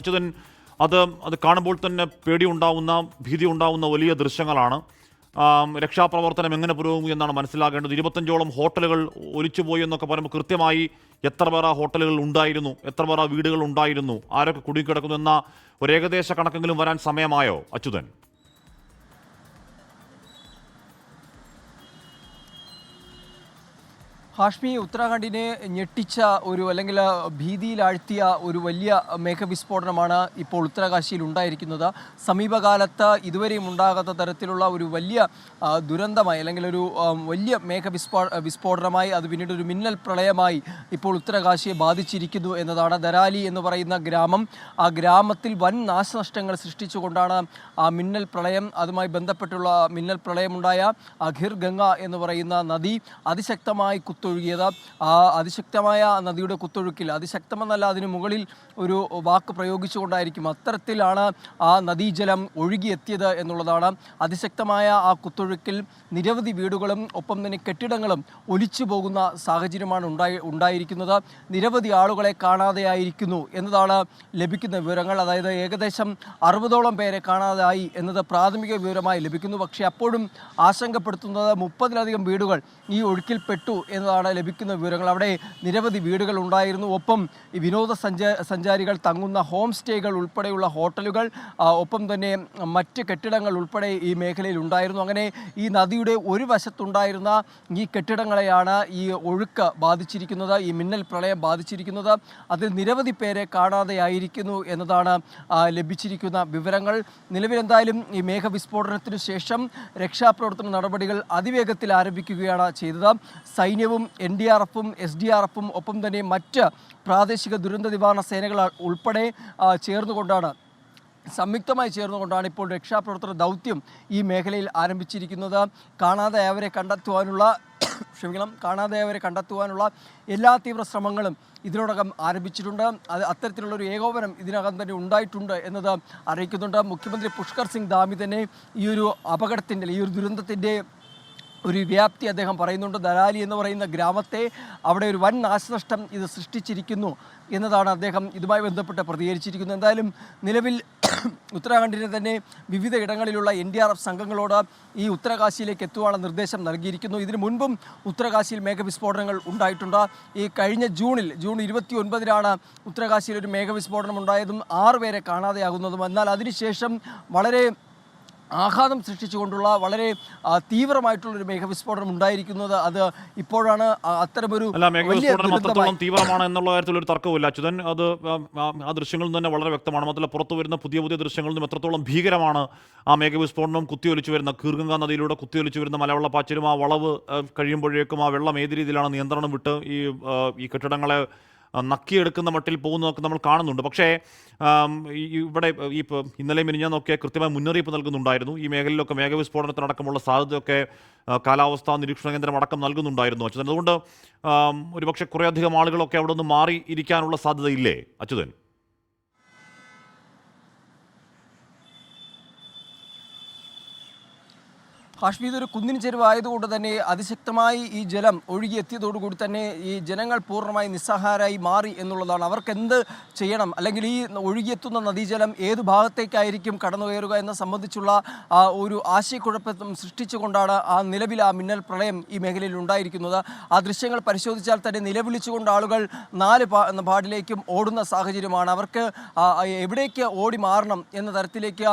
അച്യുതൻ അത് അത് കാണുമ്പോൾ തന്നെ പേടിയുണ്ടാവുന്ന ഭീതി ഉണ്ടാവുന്ന വലിയ ദൃശ്യങ്ങളാണ്. രക്ഷാപ്രവർത്തനം എങ്ങനെ പുരോഗമിക്കും എന്നാണ് മനസ്സിലാക്കേണ്ടത്. 25ഓളം ഹോട്ടലുകൾ ഒലിച്ചുപോയി എന്നൊക്കെ പറയുമ്പോൾ കൃത്യമായി എത്ര പേർ ആ ഹോട്ടലുകൾ ഉണ്ടായിരുന്നു, എത്ര പേർ ആ വീടുകൾ ഉണ്ടായിരുന്നു, ആരൊക്കെ കുടുങ്ങിക്കിടക്കുന്നു എന്ന ഒരു ഏകദേശ കണക്കെങ്കിലും വരാൻ സമയമായോ അച്യുതൻ? ഹാഷ്മി, ഉത്തരാഖണ്ഡിനെ ഞെട്ടിച്ച ഒരു അല്ലെങ്കിൽ ഭീതിയിലാഴ്ത്തിയ ഒരു വലിയ മേഘവിസ്ഫോടനമാണ് ഇപ്പോൾ ഉത്തരകാശിയിൽ ഉണ്ടായിരിക്കുന്നത്. സമീപകാലത്ത് ഇതുവരെയും ഉണ്ടാകാത്ത തരത്തിലുള്ള ഒരു വലിയ ദുരന്തമായി അല്ലെങ്കിൽ ഒരു വലിയ വിസ്ഫോടനമായി അത് പിന്നീട് ഒരു മിന്നൽ പ്രളയമായി ഇപ്പോൾ ഉത്തരകാശിയെ ബാധിച്ചിരിക്കുന്നു എന്നതാണ്. ദരാലി എന്ന് പറയുന്ന ഗ്രാമം, ആ ഗ്രാമത്തിൽ വൻ നാശനഷ്ടങ്ങൾ സൃഷ്ടിച്ചുകൊണ്ടാണ് ആ മിന്നൽ പ്രളയം, അതുമായി ബന്ധപ്പെട്ടുള്ള മിന്നൽ പ്രളയമുണ്ടായ ഖിർ ഗംഗ എന്ന് പറയുന്ന നദി അതിശക്തമായി കുത്തൊഴുകിയത്. ആ അതിശക്തമായ നദിയുടെ കുത്തൊഴുക്കിൽ, അതിശക്തമെന്നല്ല അതിന് മുകളിൽ ഒരു വാക്ക് പ്രയോഗിച്ചുകൊണ്ടായിരിക്കും, അത്തരത്തിലാണ് ആ നദീജലം ഒഴുകിയെത്തിയത് എന്നുള്ളതാണ്. അതിശക്തമായ ആ കുത്തൊഴുക്കിൽ നിരവധി വീടുകളും ഒപ്പം തന്നെ കെട്ടിടങ്ങളും ഒലിച്ചു പോകുന്ന സാഹചര്യമാണ് ഉണ്ടായിരിക്കുന്നത്. നിരവധി ആളുകളെ കാണാതെയായിരിക്കുന്നു എന്നതാണ് ലഭിക്കുന്ന വിവരങ്ങൾ. അതായത് ഏകദേശം 60ഓളം പേരെ കാണാതായി എന്നത് പ്രാഥമിക വിവരമായി ലഭിക്കുന്നു. പക്ഷേ അപ്പോഴും ആശങ്കപ്പെടുത്തുന്നത് 30-ലധികം വീടുകൾ ഈ ഒഴുക്കിൽപ്പെട്ടു എന്നതാണ് ലഭിക്കുന്ന വിവരങ്ങൾ. അവിടെ നിരവധി വീടുകൾ ഉണ്ടായിരുന്നു. ഒപ്പം ഈ സഞ്ചാരികൾ തങ്ങുന്ന ഹോം സ്റ്റേകൾ ഉൾപ്പെടെയുള്ള ഹോട്ടലുകൾ, ഒപ്പം തന്നെ മറ്റ് കെട്ടിടങ്ങൾ ഉൾപ്പെടെ ഈ മേഖലയിൽ ഉണ്ടായിരുന്നു. അങ്ങനെ ഈ നദിയുടെ ഒരു വശത്തുണ്ടായിരുന്ന ഈ കെട്ടിടങ്ങളെയാണ് ഈ ഒഴുക്ക് ബാധിച്ചിരിക്കുന്നത്, ഈ മിന്നൽ പ്രളയം ബാധിച്ചിരിക്കുന്നത്. അതിൽ നിരവധി പേരെ കാണാതെയായിരിക്കുന്നു എന്നതാണ് ലഭിച്ചിരിക്കുന്ന വിവരങ്ങൾ. നിലവിലെന്തായാലും ഈ മേഘവിസ്ഫോടനത്തിനു ശേഷം രക്ഷാപ്രവർത്തന നടപടികൾ അതിവേഗത്തിൽ ആരംഭിക്കുകയാണ് ചെയ്തത്. സൈന്യവും NDRF-ഉം SDRF-ഉം ഒപ്പം തന്നെ മറ്റ് പ്രാദേശിക ദുരന്ത നിവാരണ സേനകൾ ഉൾപ്പെടെ സംയുക്തമായി ചേർന്നുകൊണ്ടാണ് ഇപ്പോൾ രക്ഷാപ്രവർത്തന ദൗത്യം ഈ മേഖലയിൽ ആരംഭിച്ചിരിക്കുന്നത്. കാണാതായവരെ കണ്ടെത്തുവാനുള്ള എല്ലാ തീവ്ര ശ്രമങ്ങളും ഇതിനോടകം ആരംഭിച്ചിട്ടുണ്ട്. അത്തരത്തിലുള്ളൊരു ഏകോപനം ഇതിനകം തന്നെ ഉണ്ടായിട്ടുണ്ട് എന്നത് അറിയിക്കുന്നുണ്ട്. മുഖ്യമന്ത്രി പുഷ്കർ സിംഗ് ധാമി തന്നെ ഈ ഒരു അപകടത്തിൻ്റെ, ഈ ഒരു ദുരന്തത്തിൻ്റെ ഒരു വ്യാപ്തി അദ്ദേഹം പറയുന്നുണ്ട്. ദരാലി എന്ന് പറയുന്ന ഗ്രാമത്തെ, അവിടെ ഒരു വൻ നാശനഷ്ടം ഇത് സൃഷ്ടിച്ചിരിക്കുന്നു എന്നതാണ് അദ്ദേഹം ഇതുമായി ബന്ധപ്പെട്ട് പ്രതികരിച്ചിരിക്കുന്നത്. എന്തായാലും നിലവിൽ ഉത്തരാഖണ്ഡിനെ തന്നെ വിവിധ ഇടങ്ങളിലുള്ള NDRF സംഘങ്ങളോട് ഈ ഉത്തരകാശിയിലേക്ക് എത്തുവാനുള്ള നിർദ്ദേശം നൽകിയിരിക്കുന്നു. ഇതിനു മുൻപും ഉത്തരകാശിയിൽ മേഘവിസ്ഫോടനങ്ങൾ ഉണ്ടായിട്ടുണ്ട്. ഈ കഴിഞ്ഞ ജൂൺ 29-നാണ് ഉത്തരകാശിയിൽ ഒരു മേഘവിസ്ഫോടനം ഉണ്ടായതും 6 പേരെ കാണാതെയാകുന്നതും. എന്നാൽ അതിനുശേഷം വളരെ ആഘാതം സൃഷ്ടിച്ചുകൊണ്ടുള്ള വളരെ തീവ്രമായിട്ടുള്ളൊരു മേഘവിസ്ഫോടനം ഉണ്ടായിരിക്കുന്നത്. അത് ഇപ്പോഴാണ് അത്തരമൊരു അത്രത്തോളം തീവ്രമാണ് എന്നുള്ള കാര്യത്തിൽ ഒരു തർക്കവുമില്ല അച്യുതൻ. അത് ആ ദൃശ്യങ്ങളിൽ തന്നെ വളരെ വ്യക്തമാണ്. മാത്രമല്ല പുറത്തു വരുന്ന പുതിയ ദൃശ്യങ്ങളിൽ നിന്നും എത്രത്തോളം ഭീകരമാണ് ആ മേഘവിസ്ഫോടനം. കുത്തിയൊലിച്ചു വരുന്ന ഖീർഗംഗ നദിയിലൂടെ കുത്തിയൊലിച്ചു വരുന്ന മലവെള്ളപ്പാച്ചിലും ആ വളവ് കഴിയുമ്പോഴേക്കും ആ വെള്ളം ഏത് രീതിയിലാണ് നിയന്ത്രണം വിട്ട് ഈ കെട്ടിടങ്ങളെ നക്കിയെടുക്കുന്ന മട്ടിൽ പോകുന്നതൊക്കെ നമ്മൾ കാണുന്നുണ്ട്. പക്ഷേ ഇവിടെ ഇന്നലെ മിനിഞ്ഞാന്നൊക്കെ കൃത്യമായ മുന്നറിയിപ്പ് നൽകുന്നുണ്ടായിരുന്നു. ഈ മേഖലയിലൊക്കെ മേഘവിസ്ഫോടനത്തിനടക്കമുള്ള സാധ്യതയൊക്കെ കാലാവസ്ഥാ നിരീക്ഷണ കേന്ദ്രം അടക്കം നൽകുന്നുണ്ടായിരുന്നു അച്യുതൻ. അതുകൊണ്ട് ഒരുപക്ഷെ കുറേയധികം ആളുകളൊക്കെ അവിടെ നിന്ന് മാറി ഇരിക്കാനുള്ള സാധ്യതയില്ലേ അച്യുതൻ? ഹാഷ്മി, ഇതൊരു കുന്നിൻ ചെരുവായതുകൊണ്ട് തന്നെ അതിശക്തമായി ഈ ജലം ഒഴുകിയെത്തിയതോടുകൂടി തന്നെ ഈ ജനങ്ങൾ പൂർണ്ണമായി നിസ്സഹായരായി മാറി എന്നുള്ളതാണ്. അവർക്ക് എന്ത് ചെയ്യണം, അല്ലെങ്കിൽ ഈ ഒഴുകിയെത്തുന്ന നദീജലം ഏത് ഭാഗത്തേക്കായിരിക്കും കടന്നു കയറുക എന്ന സംബന്ധിച്ചുള്ള ഒരു ആശയക്കുഴപ്പം സൃഷ്ടിച്ചുകൊണ്ടാണ് നിലവിൽ ആ മിന്നൽ പ്രളയം ഈ മേഖലയിൽ ഉണ്ടായിരിക്കുന്നത്. ആ ദൃശ്യങ്ങൾ പരിശോധിച്ചാൽ തന്നെ നിലവിളിച്ചുകൊണ്ട് ആളുകൾ 4 പാടിലേക്കും ഓടുന്ന സാഹചര്യമാണ്. അവർക്ക് എവിടേക്ക് ഓടി മാറണം എന്ന തരത്തിലേക്ക്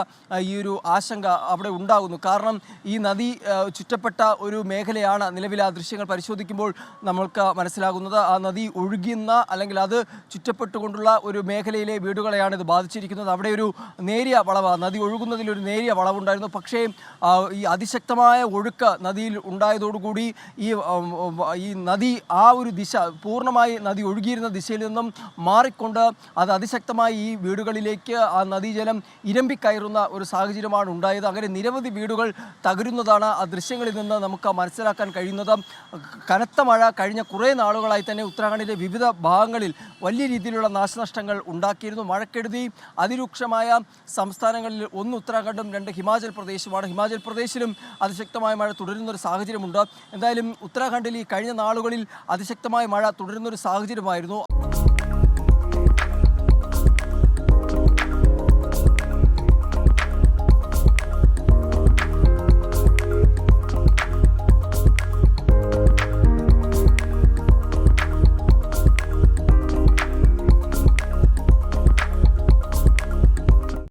ഈ ഒരു ആശങ്ക അവിടെ ഉണ്ടാകുന്നു. കാരണം ഈ നദി ചുറ്റപ്പെട്ട ഒരു മേഖലയാണ്. നിലവിൽ ആ ദൃശ്യങ്ങൾ പരിശോധിക്കുമ്പോൾ നമ്മൾക്ക് മനസ്സിലാകുന്നത് ആ നദി ഒഴുകുന്ന, അല്ലെങ്കിൽ അത് ചുറ്റപ്പെട്ടുകൊണ്ടുള്ള ഒരു മേഖലയിലെ വീടുകളെയാണ് ഇത് ബാധിച്ചിരിക്കുന്നത്. അവിടെ ഒരു നേരിയ വളവ്, നദി ഒഴുകുന്നതിൽ ഒരു നേരിയ വളവുണ്ടായിരുന്നു. പക്ഷേ ഈ അതിശക്തമായ ഒഴുക്ക് നദിയിൽ ഉണ്ടായതോടുകൂടി ഈ നദി ആ ഒരു ദിശ പൂർണ്ണമായി, നദി ഒഴുകിയിരുന്ന ദിശയിൽ നിന്നും മാറിക്കൊണ്ട് അത് അതിശക്തമായി ഈ വീടുകളിലേക്ക് ആ നദീജലം ഇരമ്പിക്കയറുന്ന ഒരു സാഹചര്യമാണ് ഉണ്ടായത്. അങ്ങനെ നിരവധി വീടുകൾ തകരുന്നത് ആ ദൃശ്യങ്ങളിൽ നിന്ന് നമുക്ക് മനസ്സിലാക്കാൻ കഴിയുന്നത്. കനത്ത മഴ കഴിഞ്ഞ കുറേ നാളുകളായി തന്നെ ഉത്തരാഖണ്ഡിൻ്റെ വിവിധ ഭാഗങ്ങളിൽ വലിയ രീതിയിലുള്ള നാശനഷ്ടങ്ങൾ ഉണ്ടാക്കിയിരുന്നു. മഴക്കെടുതി അതിരൂക്ഷമായ സംസ്ഥാനങ്ങളിൽ 1 ഉത്തരാഖണ്ഡും 2 ഹിമാചൽ പ്രദേശുമാണ്. ഹിമാചൽ പ്രദേശിലും അതിശക്തമായ മഴ തുടരുന്നൊരു സാഹചര്യമുണ്ട്. എന്തായാലും ഉത്തരാഖണ്ഡിൽ ഈ കഴിഞ്ഞ നാളുകളിൽ അതിശക്തമായ മഴ തുടരുന്നൊരു സാഹചര്യമായിരുന്നു.